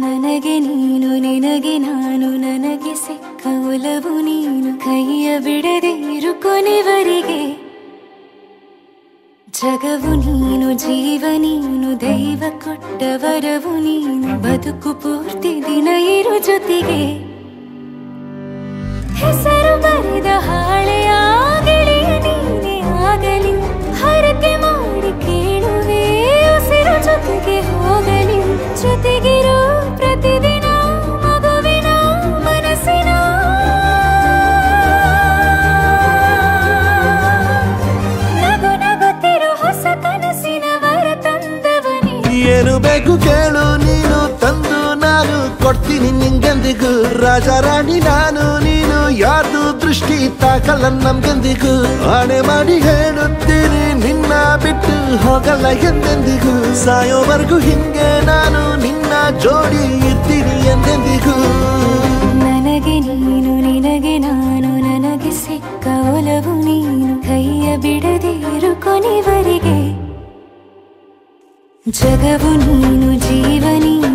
ನನಗೆ ನೀನು ನಿನಗೆ ನಾನು ನನಗೆ ಸಿಕ್ಕ ಒಲವು ನೀನು ಕೈಯ ಬಿಡದೆ ಇರು ಕೊನೆವರೆಗೆ ಜಗವು ನೀನು ಜೀವ ನೀನು ದೈವ ಕೊಟ್ಟ ವರವು ನೀನು ಬದುಕು ಪೂರ್ತಿ ದಿನ ಇರು ಜೊತೆಗೆ ಹೆಸರು ಬರೆದ ಹಾಳೆಯ ಗೆಳೆಯ ನೀನೇ ಆಗಲಿ ಹರಕೆ ಮಾಡಿ ಕೇಳುವೆ ಉಸಿರು ಜೊತೆಗೆ ಹೋಗಲಿ ಜೊತೆಗಿರೋ ಪ್ರತಿದಿನ ಮಗುವಿನ ಮನಸ್ಸಿನ ನಗು ನಗುತ್ತಿರೋ ಹೊಸ ಕನಸಿನ ವರ ತಂದವನೇ ಏನು ಬೇಕು ಕೇಳು ನೀನು ತಂದು ನಾನು ಕೊಡ್ತೀನಿ ನಿಂಗೆಂದಿಗೂ ರಾಜ ರಾಣಿ ನಾನು ನೀನು ಯಾರ್ದು ದೃಷ್ಟಿ ತಾಕಲ್ಲ ನಮ್ಗೆಂದಿಗೂ ಆಣೆ ಮಾಡಿ ಹೇಳುತ್ತೀನಿ ನಿನ್ನ ಬಿಟ್ಟು ಹೋಗಲ್ಲ ಎಂದೆಂದಿಗೂ ಸಾಯೋವರೆಗೂ ಹಿಂಗೆ ನಾನು ನಿನ್ನ ಜೋಡಿ ಇರ್ತೀನಿ ಎಂದೆಂದಿಗೂ ನನಗೆ ನೀನು ನಿನಗೆ ನಾನು ನನಗೆ ಸಿಕ್ಕ ಒಲವು ನೀನು ಕೈಯ ಬಿಡದೆ ಇರು ಕೊನೆವರೆಗೆ ಜಗವು ನೀನು ಜೀವ ನೀನು